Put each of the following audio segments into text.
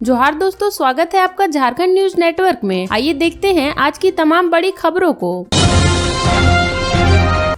जोहार दोस्तों, स्वागत है आपका झारखंड न्यूज नेटवर्क में। आइए देखते हैं आज की तमाम बड़ी खबरों को।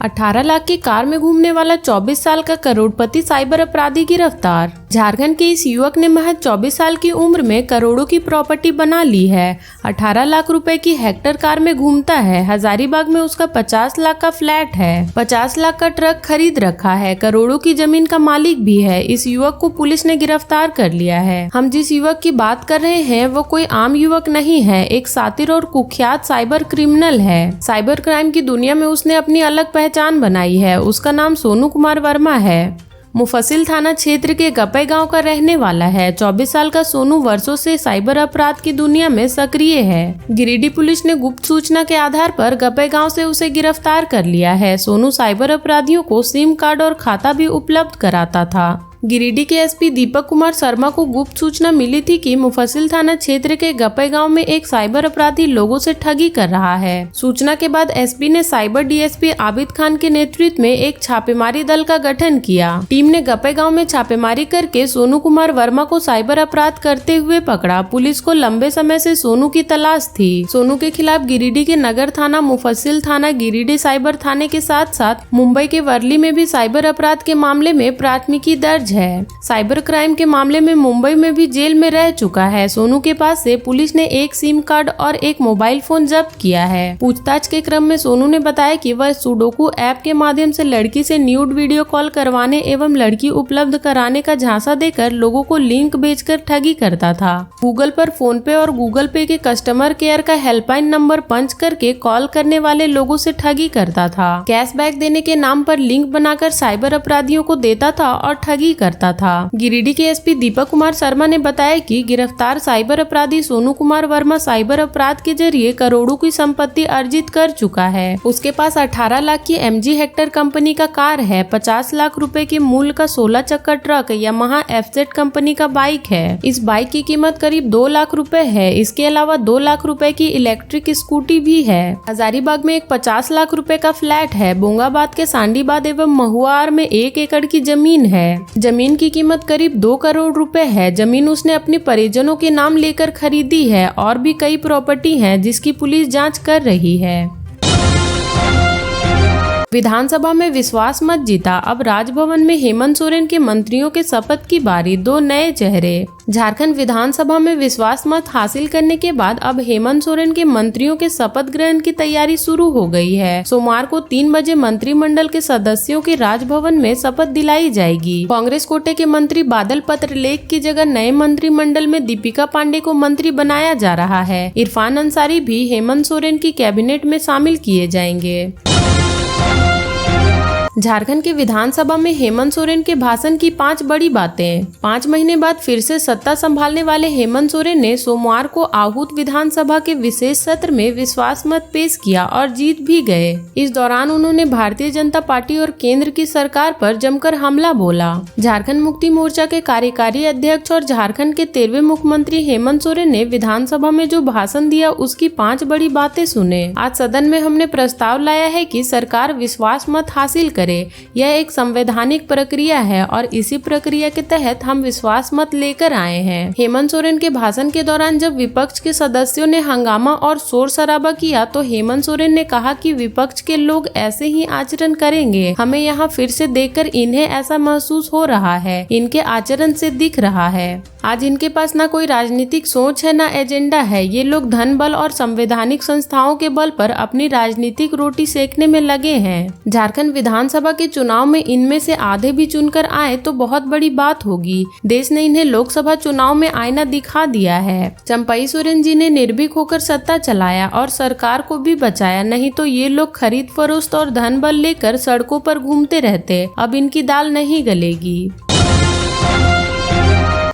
18 लाख की कार में घूमने वाला 24 साल का करोड़पति साइबर अपराधी गिरफ्तार। झारखंड के इस युवक ने महज 24 साल की उम्र में करोड़ों की प्रॉपर्टी बना ली है। 18 लाख रुपए की हेक्टर कार में घूमता है। हजारीबाग में उसका 50 लाख का फ्लैट है। 50 लाख का ट्रक खरीद रखा है। करोड़ों की जमीन का मालिक भी है। इस युवक को पुलिस ने गिरफ्तार कर लिया है। हम जिस युवक की बात कर रहे हैं वो कोई आम युवक नहीं है, एक शातिर और कुख्यात साइबर क्रिमिनल है। साइबर क्राइम की दुनिया में उसने अपनी अलग पहचान बनाई है। उसका नाम सोनू कुमार वर्मा है। मुफस्सिल थाना क्षेत्र के गपई गांव का रहने वाला है। 24 साल का सोनू वर्षों से साइबर अपराध की दुनिया में सक्रिय है। गिरिडीह पुलिस ने गुप्त सूचना के आधार पर गपई गांव से उसे गिरफ्तार कर लिया है। सोनू साइबर अपराधियों को सिम कार्ड और खाता भी उपलब्ध कराता था। गिरिडीह के एसपी दीपक कुमार शर्मा को गुप्त सूचना मिली थी कि मुफस्सिल थाना क्षेत्र के गपई गांव में एक साइबर अपराधी लोगों से ठगी कर रहा है। सूचना के बाद एसपी ने साइबर डीएसपी आबिद खान के नेतृत्व में एक छापेमारी दल का गठन किया। टीम ने गपई गांव में छापेमारी करके सोनू कुमार वर्मा को साइबर अपराध करते हुए पकड़ा। पुलिस को लंबे समय से सोनू की तलाश थी। सोनू के खिलाफ गिरिडीह के नगर थाना, मुफस्सिल थाना, गिरिडीह साइबर थाने के साथ साथ मुंबई के वर्ली में भी साइबर अपराध के मामले में प्राथमिकी दर्ज है। साइबर क्राइम के मामले में मुंबई में भी जेल में रह चुका है। सोनू के पास से पुलिस ने एक सिम कार्ड और एक मोबाइल फोन जब्त किया है। पूछताछ के क्रम में सोनू ने बताया कि वह सुडोकू ऐप के माध्यम से लड़की से न्यूड वीडियो कॉल करवाने एवं लड़की उपलब्ध कराने का झांसा देकर लोगों को लिंक भेजकर ठगी करता था। गूगल पर फोन पे और गूगल पे के कस्टमर केयर का हेल्पलाइन नंबर पंच करके कॉल करने वाले लोगों से ठगी करता था। कैशबैक देने के नाम पर लिंक बनाकर साइबर अपराधियों को देता था और ठगी करता था। गिरिडीह के एसपी दीपक कुमार शर्मा ने बताया कि गिरफ्तार साइबर अपराधी सोनू कुमार वर्मा साइबर अपराध के जरिए करोड़ों की संपत्ति अर्जित कर चुका है। उसके पास 18 लाख की एमजी हेक्टर कंपनी का कार है। 50 लाख रुपए के मूल्य का 16 चक्का ट्रक यामाहा एफजेड कंपनी का बाइक है। इस बाइक की कीमत करीब 2 लाख रुपए है। इसके अलावा 2 लाख रुपए की इलेक्ट्रिक स्कूटी भी है। हजारीबाग में एक 50 लाख रुपए का फ्लैट है। बोंगाबाद के सांडीबाद एवं महुआर में 1 एकड़ की जमीन है। जमीन की कीमत करीब 2 करोड़ रुपए है। जमीन उसने अपने परिजनों के नाम लेकर खरीदी है और भी कई प्रॉपर्टी हैं जिसकी पुलिस जांच कर रही है। विधानसभा में विश्वास मत जीता। अब राजभवन में हेमंत सोरेन के मंत्रियों के शपथ की बारी। 2 नए चेहरे। झारखंड विधानसभा में विश्वास मत हासिल करने के बाद अब हेमंत सोरेन के मंत्रियों के शपथ ग्रहण की तैयारी शुरू हो गई है। सोमवार को 3 बजे मंत्रिमंडल के सदस्यों के राजभवन में शपथ दिलाई जाएगी। कांग्रेस कोटे के मंत्री बादल पत्रलेख की जगह नए मंत्रिमंडल में दीपिका पांडे को मंत्री बनाया जा रहा है। इरफान अंसारी भी हेमंत सोरेन की कैबिनेट में शामिल किए जाएंगे। झारखंड के विधानसभा में हेमंत सोरेन के भाषण की 5 बड़ी बातें। 5 महीने बाद फिर से सत्ता संभालने वाले हेमंत सोरेन ने सोमवार को आहूत विधानसभा के विशेष सत्र में विश्वास मत पेश किया और जीत भी गए। इस दौरान उन्होंने भारतीय जनता पार्टी और केंद्र की सरकार पर जमकर हमला बोला। झारखंड मुक्ति मोर्चा के कार्यकारी अध्यक्ष और झारखंड के 13वें मुख्यमंत्री हेमंत सोरेन ने विधानसभा में जो भाषण दिया उसकी 5 बड़ी बातें सुने। आज सदन में हमने प्रस्ताव लाया है कि सरकार विश्वास मत हासिल करे। यह एक संवैधानिक प्रक्रिया है और इसी प्रक्रिया के तहत हम विश्वास मत लेकर आए हैं। हेमंत सोरेन के भाषण के दौरान जब विपक्ष के सदस्यों ने हंगामा और शोर शराबा किया तो हेमंत सोरेन ने कहा कि विपक्ष के लोग ऐसे ही आचरण करेंगे। हमें यहाँ फिर से देखकर इन्हें ऐसा महसूस हो रहा है। इनके आचरण से दिख रहा है। आज इनके पास ना कोई राजनीतिक सोच है ना एजेंडा है। ये लोग धन बल और संवैधानिक संस्थाओं के बल पर अपनी राजनीतिक रोटी सेकने में लगे हैं। झारखंड विधानसभा के चुनाव में इनमें से आधे भी चुनकर आए तो बहुत बड़ी बात होगी। देश ने इन्हें लोकसभा चुनाव में आईना दिखा दिया है। चंपई सोरेन जी ने निर्भीक होकर सत्ता चलाया और सरकार को भी बचाया, नहीं तो ये लोग खरीद फरोख्त और धन बल लेकर सड़कों पर घूमते रहते। अब इनकी दाल नहीं गलेगी।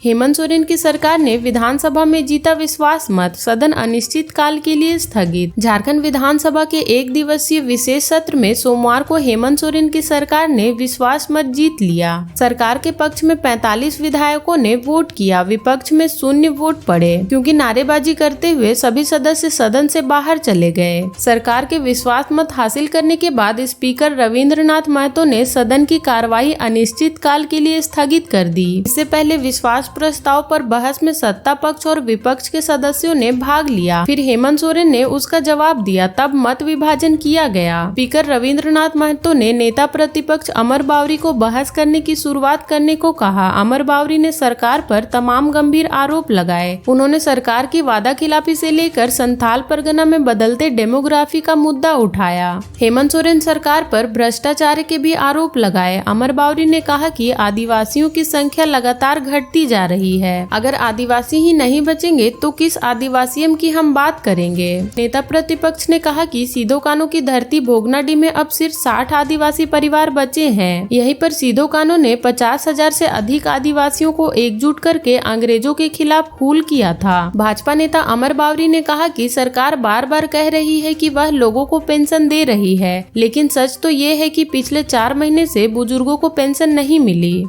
हेमंत सोरेन की सरकार ने विधानसभा में जीता विश्वास मत। सदन अनिश्चित काल के लिए स्थगित। झारखंड विधानसभा के 1 दिवसीय विशेष सत्र में सोमवार को हेमंत सोरेन की सरकार ने विश्वास मत जीत लिया। सरकार के पक्ष में 45 विधायकों ने वोट किया। विपक्ष में 0 वोट पड़े क्योंकि नारेबाजी करते हुए सभी सदस्य सदन से बाहर चले गए। सरकार के विश्वास मत हासिल करने के बाद स्पीकर रविंद्रनाथ महतो ने सदन की कार्यवाही अनिश्चित काल के लिए स्थगित कर दी। इससे पहले विश्वास प्रस्ताव पर बहस में सत्ता पक्ष और विपक्ष के सदस्यों ने भाग लिया। फिर हेमंत सोरेन ने उसका जवाब दिया, तब मत विभाजन किया गया। स्पीकर रविंद्रनाथ महतो ने नेता प्रतिपक्ष अमर बावरी को बहस करने की शुरुआत करने को कहा। अमर बावरी ने सरकार पर तमाम गंभीर आरोप लगाए। उन्होंने सरकार की वादा खिलाफी से लेकर संथाल परगना में बदलते डेमोग्राफी का मुद्दा उठाया। हेमंत सोरेन सरकार पर भ्रष्टाचार के भी आरोप लगाए। अमर बावरी ने कहा कि आदिवासियों की संख्या लगातार घटती जा रही है। अगर आदिवासी ही नहीं बचेंगे तो किस आदिवासियम की हम बात करेंगे। नेता प्रतिपक्ष ने कहा कि सीधो कानो की धरती भोगनाडीह में अब सिर्फ 60 आदिवासी परिवार बचे हैं। यहीं पर सीधो कानो ने 50,000 से अधिक आदिवासियों को एकजुट करके अंग्रेजों के खिलाफ हूल किया था। भाजपा नेता अमर बावरी ने कहा कि सरकार बार बार कह रही है कि वह लोगों को पेंशन दे रही है, लेकिन सच तो ये है कि पिछले 4 महीने से बुजुर्गों को पेंशन नहीं मिली।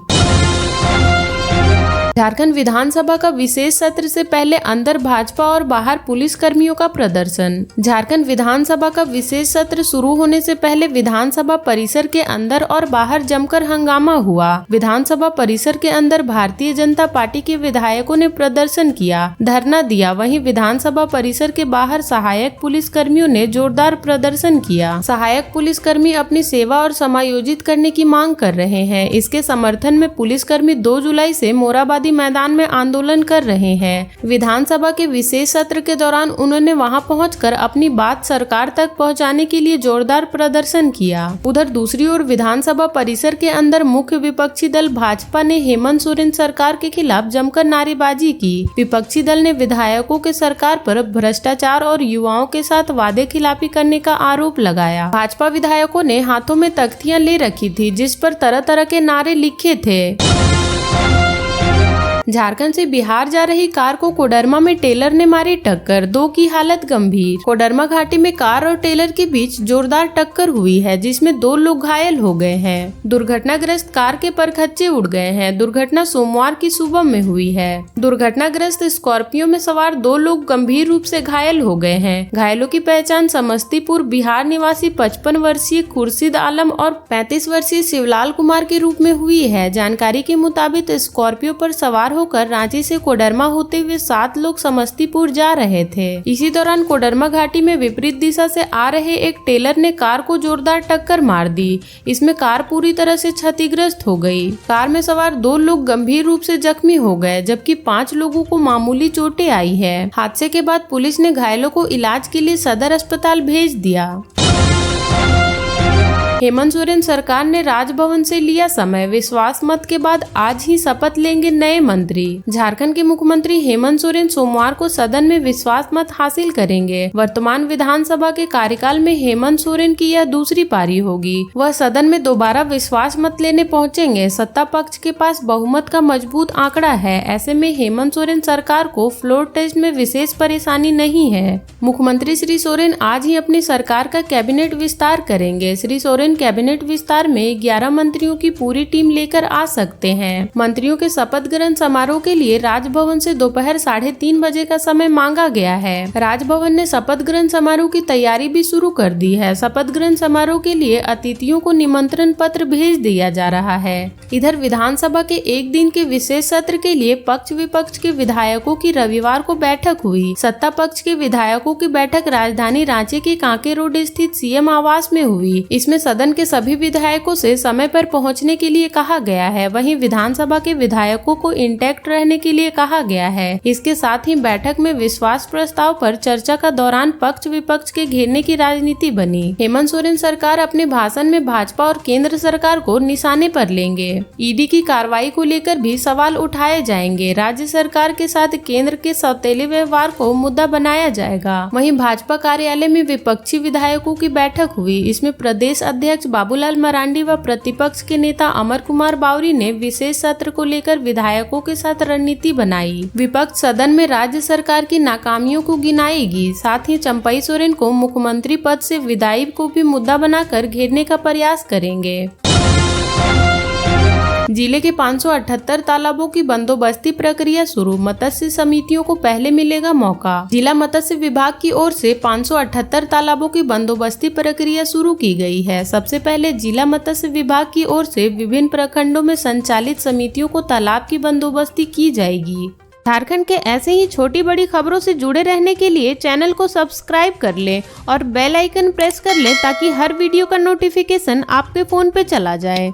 झारखंड विधानसभा का विशेष सत्र से पहले अंदर भाजपा और बाहर पुलिस कर्मियों का प्रदर्शन। झारखंड विधानसभा का विशेष सत्र शुरू होने से पहले विधानसभा परिसर के अंदर और बाहर जमकर हंगामा हुआ। विधानसभा परिसर के अंदर भारतीय जनता पार्टी के विधायकों ने प्रदर्शन किया, धरना दिया। वहीं विधानसभा परिसर के बाहर सहायक पुलिस कर्मियों ने जोरदार प्रदर्शन किया। सहायक पुलिस कर्मी अपनी सेवा और समायोजित करने की मांग कर रहे हैं। इसके समर्थन में पुलिस कर्मी 2 जुलाई से मोराबादी मैदान में आंदोलन कर रहे हैं। विधानसभा के विशेष सत्र के दौरान उन्होंने वहां पहुंचकर अपनी बात सरकार तक पहुंचाने के लिए जोरदार प्रदर्शन किया। उधर दूसरी ओर विधानसभा परिसर के अंदर मुख्य विपक्षी दल भाजपा ने हेमंत सोरेन सरकार के खिलाफ जमकर नारेबाजी की। विपक्षी दल ने विधायकों के सरकार पर भ्रष्टाचार और युवाओं के साथ वादे खिलाफी करने का आरोप लगाया। भाजपा विधायकों ने हाथों में तख्तियां ले रखी थी जिस पर तरह तरह के नारे लिखे थे। झारखंड से बिहार जा रही कार को कोडरमा में टेलर ने मारी टक्कर, 2 की हालत गंभीर। कोडरमा घाटी में कार और टेलर के बीच जोरदार टक्कर हुई है जिसमें 2 लोग घायल हो गए हैं। दुर्घटनाग्रस्त कार के परखच्चे उड़ गए हैं। दुर्घटना सोमवार की सुबह में हुई है। दुर्घटनाग्रस्त स्कॉर्पियो में सवार 2 लोग गंभीर रूप से घायल हो गए हैं। घायलों की पहचान समस्तीपुर बिहार निवासी 55 वर्षीय खुर्शीद आलम और 35 वर्षीय शिवलाल कुमार के रूप में हुई है। जानकारी के मुताबिक स्कॉर्पियो पर सवार होकर रांची से कोडरमा होते हुए 7 लोग समस्तीपुर जा रहे थे। इसी दौरान कोडरमा घाटी में विपरीत दिशा से आ रहे एक टेलर ने कार को जोरदार टक्कर मार दी। इसमें कार पूरी तरह से क्षतिग्रस्त हो गई। कार में सवार 2 लोग गंभीर रूप से जख्मी हो गए जबकि 5 लोगों को मामूली चोटें आई है। हादसे के बाद पुलिस ने घायलों को इलाज के लिए सदर अस्पताल भेज दिया। हेमंत सोरेन सरकार ने राजभवन से लिया समय, विश्वास मत के बाद आज ही शपथ लेंगे नए मंत्री। झारखंड के मुख्यमंत्री हेमंत सोरेन सोमवार को सदन में विश्वास मत हासिल करेंगे। वर्तमान विधानसभा के कार्यकाल में हेमंत सोरेन की यह दूसरी पारी होगी। वह सदन में दोबारा विश्वास मत लेने पहुंचेंगे। सत्ता पक्ष के पास बहुमत का मजबूत आंकड़ा है। ऐसे में हेमंत सोरेन सरकार को फ्लोर टेस्ट में विशेष परेशानी नहीं है। मुख्यमंत्री श्री सोरेन आज ही अपनी सरकार का कैबिनेट विस्तार करेंगे। श्री सोरेन कैबिनेट विस्तार में 11 मंत्रियों की पूरी टीम लेकर आ सकते हैं। मंत्रियों के शपथ ग्रहण समारोह के लिए राजभवन से दोपहर 3:30 बजे का समय मांगा गया है। राजभवन ने शपथ ग्रहण समारोह की तैयारी भी शुरू कर दी है। शपथ ग्रहण समारोह के लिए अतिथियों को निमंत्रण पत्र भेज दिया जा रहा है। इधर विधानसभा के 1 दिन के विशेष सत्र के लिए पक्ष विपक्ष के विधायकों की रविवार को बैठक हुई। सत्ता पक्ष के विधायकों की बैठक राजधानी रांची के कांके रोड स्थित सीएम आवास में हुई। इसमें सदन के सभी विधायकों से समय पर पहुंचने के लिए कहा गया है। वहीं विधानसभा के विधायकों को इंटैक्ट रहने के लिए कहा गया है। इसके साथ ही बैठक में विश्वास प्रस्ताव पर चर्चा का दौरान पक्ष विपक्ष के घेरने की राजनीति बनी। हेमंत सोरेन सरकार अपने भाषण में भाजपा और केंद्र सरकार को निशाने पर लेंगे। ईडी की कार्रवाई को लेकर भी सवाल उठाए जाएंगे। राज्य सरकार के साथ केंद्र के सौतेले व्यवहार को मुद्दा बनाया जाएगा। वहीं भाजपा कार्यालय में विपक्षी विधायकों की बैठक हुई। इसमें प्रदेश अध्यक्ष बाबूलाल मरांडी व प्रतिपक्ष के नेता अमर कुमार बावरी ने विशेष सत्र को लेकर विधायकों के साथ रणनीति बनाई। विपक्ष सदन में राज्य सरकार की नाकामियों को गिनाएगी। साथ ही चंपई सोरेन को मुख्यमंत्री पद से विदाई को भी मुद्दा बनाकर घेरने का प्रयास करेंगे। जिले के 578 तालाबों की बंदोबस्ती प्रक्रिया शुरू, मत्स्य समितियों को पहले मिलेगा मौका। जिला मत्स्य विभाग की ओर से 578 तालाबों की बंदोबस्ती प्रक्रिया शुरू की गई है। सबसे पहले जिला मत्स्य विभाग की ओर से विभिन्न प्रखंडों में संचालित समितियों को तालाब की बंदोबस्ती की जाएगी। झारखंड के ऐसे ही छोटी बड़ी खबरों से जुड़े रहने के लिए चैनल को सब्सक्राइब कर लें और बेल आइकन प्रेस कर लें ताकि हर वीडियो का नोटिफिकेशन आपके फोन पे चला जाए।